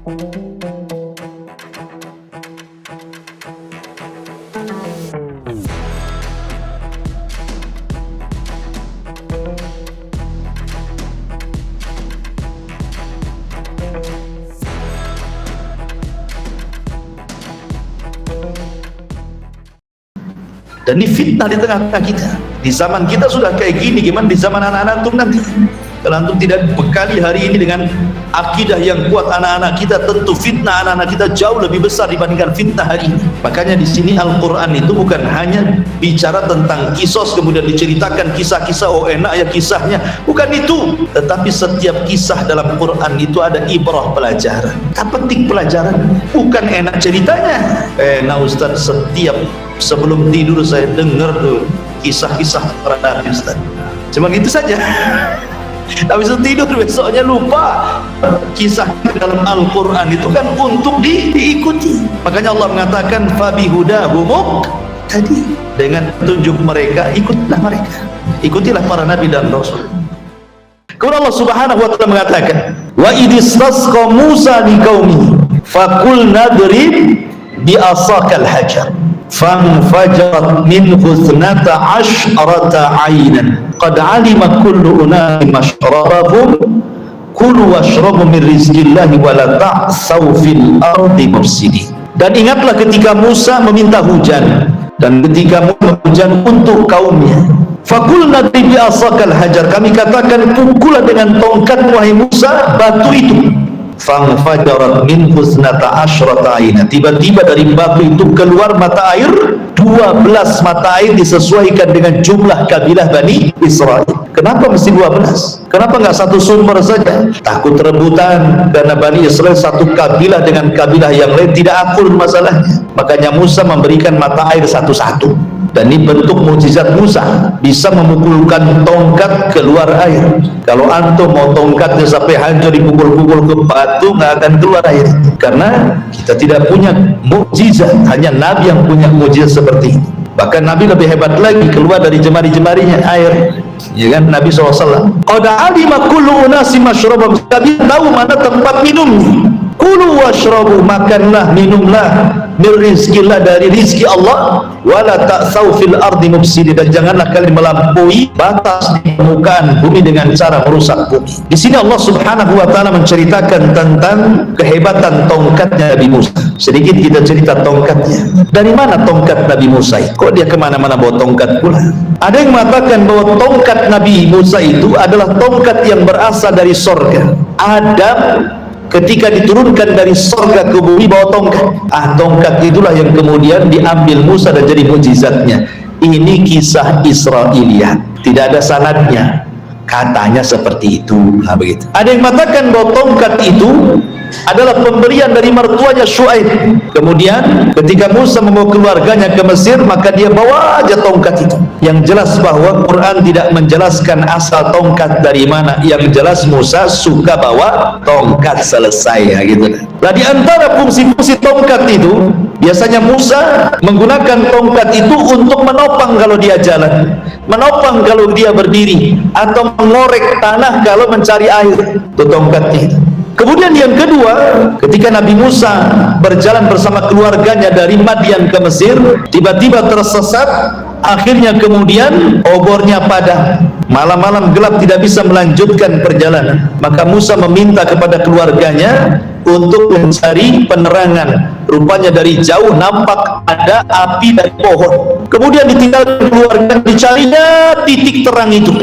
Dan ini fitnah di tengah-tengah kita. Di zaman kita sudah kayak gini, gimana di zaman anak-anak antum nanti? Kalau antum tidak bekali hari ini dengan akidah yang kuat anak-anak kita, tentu fitnah anak-anak kita jauh lebih besar dibandingkan fitnah hari ini. Makanya di sini Al-Quran itu bukan hanya bicara tentang kisos, kemudian diceritakan kisah-kisah, oh enak ya kisahnya, bukan itu. Tetapi setiap kisah dalam Quran itu ada ibrah, pelajaran. Kita petik pelajaran, bukan enak ceritanya. Nah Ustaz, setiap sebelum tidur saya dengar tuh kisah-kisah para nabi Ustaz. Cuma gitu saja. Tapi tidur besoknya lupa. Kisah dalam Al-Quran itu kan untuk diikuti. Makanya Allah mengatakan fabihudahumuk tadi, dengan petunjuk mereka ikutlah mereka, ikutilah para nabi dan rasul. Kemudian Allah Subhanahu wa taala mengatakan wa idistasqa Musa liqaumihi faqul nadrib bi asakal hajar fanfajarat minhu 12 aynan qad alima kullu unasin mashrabahum kulu washrabu min rizqillahi wa la ta'saw fil ardi mufsidin. Dan ingatlah ketika Musa meminta hujan, dan ketika Musa hujan untuk kaumnya, faqulna bi asakal hajar, kami katakan pukullah dengan tongkat wahai Musa batu itu. Fanfajarat minhu 12 ayna, tiba-tiba dari batu itu keluar mata air 12 mata air disesuaikan dengan jumlah kabilah Bani Israel. Kenapa mesti 12? Kenapa nggak satu sumber saja? Takut rebutan, karena Bani Israel satu kabilah dengan kabilah yang lain tidak akur masalahnya. Makanya Musa memberikan mata air satu-satu. Dan ini bentuk mukjizat Musa, bisa memukulkan tongkat keluar air. Kalau antum mau tongkatnya sampai hancur dipukul-pukul ke batu, nggak akan keluar air. Karena kita tidak punya mukjizat, hanya Nabi yang punya mukjizat seperti ini. Bahkan Nabi lebih hebat lagi, keluar dari jemari-jemarinya air, ya kan? Nabi SAW qad alima kullu unasin mashrabahum, Nabi tahu mana tempat minumnya. Kulu washrabu, makanlah, minumlah, min rizqillah, dari rizki Allah, wala ta'saw fil ardi mufsidin, dan janganlah kalian melampaui batas di permukaan bumi dengan cara merusak bumi. Di sini Allah Subhanahu wa taala menceritakan tentang kehebatan tongkatnya Nabi Musa. Sedikit kita cerita tongkatnya. Dari mana tongkat Nabi Musa? Kok dia kemana-mana bawa tongkat pula? Ada yang mengatakan bahwa tongkat Nabi Musa itu adalah tongkat yang berasal dari sorga. Adam ketika diturunkan dari surga ke bumi bawa tongkat. Tongkat itulah yang kemudian diambil Musa dan jadi mukjizatnya. Ini kisah Israiliyat, tidak ada sanadnya, katanya seperti itu. Begitu. Ada yang mengatakan bahwa tongkat itu adalah pemberian dari mertuanya Syuaib. Kemudian ketika Musa membawa keluarganya ke Mesir, maka dia bawa aja tongkat itu. Yang jelas bahwa Quran tidak menjelaskan asal tongkat dari mana. Yang jelas Musa suka bawa tongkat, selesai ya gitu. Nah, di antara fungsi-fungsi tongkat itu, biasanya Musa menggunakan tongkat itu untuk menopang kalau dia jalan, menopang kalau dia berdiri, atau mengorek tanah kalau mencari air. Itu tongkatnya itu. Kemudian yang kedua, ketika Nabi Musa berjalan bersama keluarganya dari Madian ke Mesir, tiba-tiba tersesat, akhirnya kemudian obornya padam, malam-malam gelap, tidak bisa melanjutkan perjalanan. Maka Musa meminta kepada keluarganya untuk mencari penerangan. Rupanya dari jauh nampak ada api dari pohon. Kemudian ditinggalkan keluarga, dicarinya titik terang itu.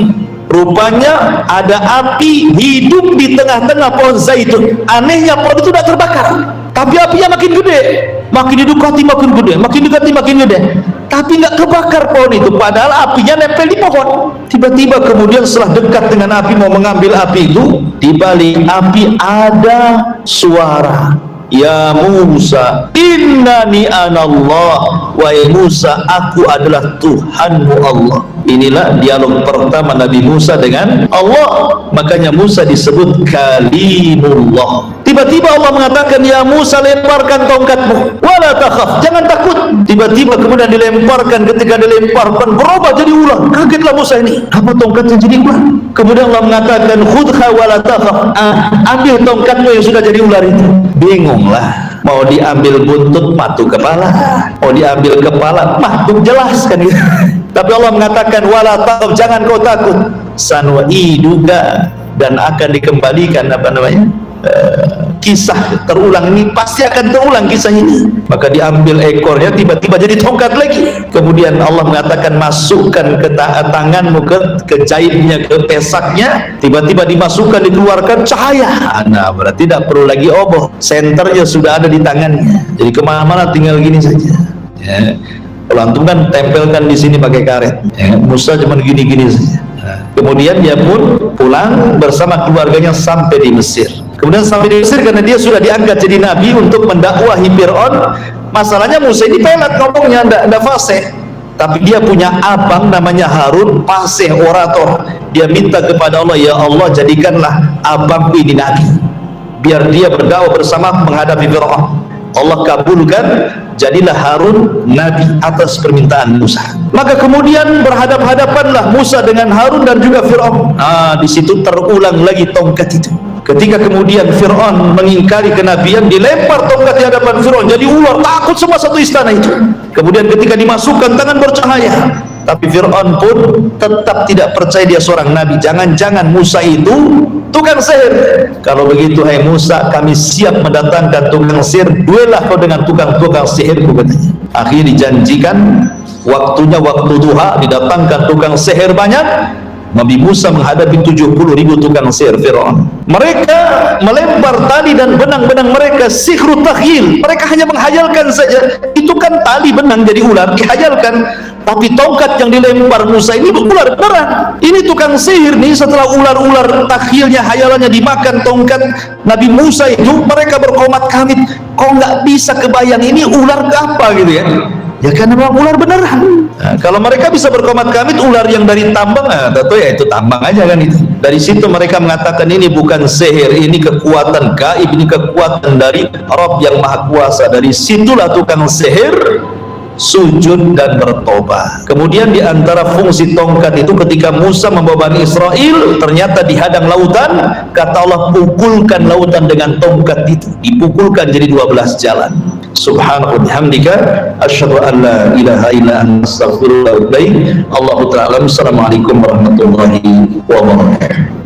Rupanya ada api hidup di tengah-tengah pohon zaitun. Anehnya pohon itu tidak terbakar, tapi apinya makin gede, makin didekati makin gede, makin dekati makin gede, tapi nggak kebakar pohon itu, padahal apinya nempel di pohon. Tiba-tiba kemudian setelah dekat dengan api mau mengambil api itu, di balik api ada suara, ya Musa innani anallah wahai Musa, aku adalah Tuhanmu Allah. Inilah dialog pertama Nabi Musa dengan Allah. Makanya Musa disebut kalimullah. Tiba-tiba Allah mengatakan, ya Musa, lemparkan tongkatmu, wala takhaf, jangan takut. Tiba-tiba kemudian dilemparkan. Ketika dilemparkan berubah jadi ular. Kagetlah Musa, ini apa tongkatnya jadi ular? Kemudian Allah mengatakan, khudha wala takhaf, ambil tongkatmu yang sudah jadi ular itu. Bingunglah, mau diambil buntut matu kepala, mau diambil kepala matu jelas kan gitu. Tapi Allah mengatakan, wala takhaf, jangan kau takut, sanwa'iduka, dan akan dikembalikan kisah terulang ini, pasti akan terulang kisah ini. Maka diambil ekornya, tiba-tiba jadi tongkat lagi. Kemudian Allah mengatakan, masukkan ke tanganmu, ke jahitnya, ke pesaknya, tiba-tiba dimasukkan, dikeluarkan cahaya. Nah, berarti tidak perlu lagi oboh, senternya sudah ada di tangannya, jadi kemana-mana tinggal gini saja ya. Kalau antum kan tempelkan di sini pakai karet ya. Musa cuma gini-gini saja. Kemudian dia pun pulang bersama keluarganya sampai di Mesir. Kemudian sampai di Mesir karena dia sudah diangkat jadi nabi untuk mendakwahi Fir'aun. Masalahnya Musa ini pelat ngomongnya, tidak fasih. Tapi dia punya abang namanya Harun, fasih orator. Dia minta kepada Allah, ya Allah, jadikanlah abangku ini nabi, biar dia berdakwah bersama menghadapi Fir'aun. Allah kabulkan, jadilah Harun nabi atas permintaan Musa. Maka kemudian berhadap-hadapanlah Musa dengan Harun dan juga Fir'aun. Di situ terulang lagi tongkat itu. Ketika kemudian Fir'aun mengingkari kenabian, dilempar tongkat di hadapan Fir'aun jadi ular, takut semua satu istana itu. Kemudian ketika dimasukkan, tangan bercahaya. Tapi Fir'aun pun tetap tidak percaya dia seorang nabi. Jangan-jangan Musa itu tukang sihir. Kalau begitu, hai Musa, kami siap mendatangkan tukang sihir, duelah kau dengan tukang sihir, katanya. Akhirnya dijanjikan waktunya waktu duha, didatangkan tukang sihir banyak. Nabi Musa menghadapi 70.000 tukang sihir Fir'aun. Mereka melempar tali dan benang-benang mereka, sihru takhyil. Mereka hanya menghayalkan saja. Itu kan tali benang jadi ular, dihayalkan. Tapi tongkat yang dilempar Musa ini ular beneran. Ini tukang sihir nih, setelah ular-ular takhilnya, hayalannya dimakan tongkat Nabi Musa itu, mereka berkomat kamit, kok nggak bisa kebayang ini ular ke apa gitu ya. Ya karena memang ular beneran. Nah, kalau mereka bisa berkomat kamit ular yang dari tambang, tentu ya itu tambang aja kan itu. Dari situ mereka mengatakan ini bukan sihir, ini kekuatan gaib, ini kekuatan dari Rabb yang Maha Kuasa. Dari situlah tukang sihir sujud dan bertobat. Kemudian di antara fungsi tongkat itu, ketika Musa membawa Bani Israel, ternyata dihadang lautan, kata Allah, pukulkan lautan dengan tongkat itu, dipukulkan jadi 12 jalan. Subhanahu wa bihamdika asyhadu an la ilaha illa anta astaghfiruka wa atubu ilaik. Allahu ta'ala. Assalamualaikum warahmatullahi wabarakatuh.